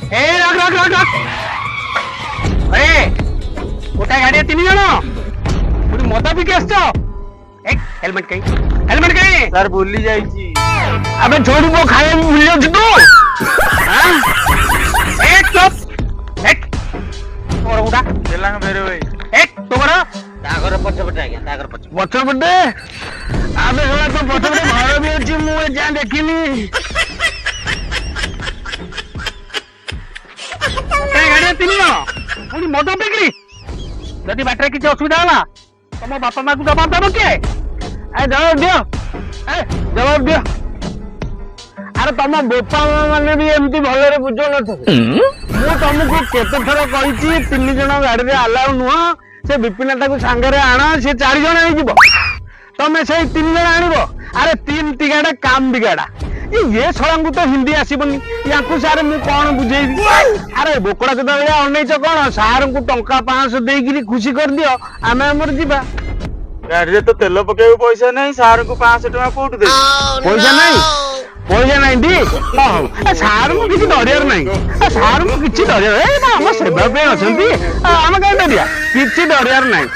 ए रख रख रख रख अरे गोटा गाड़ी तीन जन पुणी मद पिक आस हेलमेट कहीं सर भूली जाइए। अबे छोड़ू वो खाए भूल जाऊ तू एक चुप एक तोर गोटा तेलंग मेरे भाई एक तोर तागर पछपटे आज्ञा तागर पछपटे अबे होला तो पछपटे घर भी अछि मु जा देखिनी गाड़ी तीन जन पुणी मद पिकली जदि बाटर किसी असुविधा होला तुम बापा माँ को जवाब देव किए जवाब दियो जवाब दियो अरे तुम बोपा मैंने भी एमती भलरे बुझ न मु तुमको केते थर कही तीन जन गाड़ी अलाउ नुह से विपिनता को सांगरे आण से 4 जन हो तमें से 3 जन आण अरे 3 तिगाड़ा काम बिगाड़ा ये छड़ा तो हिंदी आसबनी या सारे मु कौन बुझेबी अरे बोकड़ा कदा बेले अनैच कौन सार को टंका 500 देकी खुशी कर दियो आम आमर जीवा गाड़ी तो तेल पके पैसा नहीं सार को 500 टका कोट दे पैसा नहीं दी सार को किसी डरियार नहीं सार को किसी डरियार आम सेवा पे अच्छा आम कहीं डरिया किसी डरियार नहीं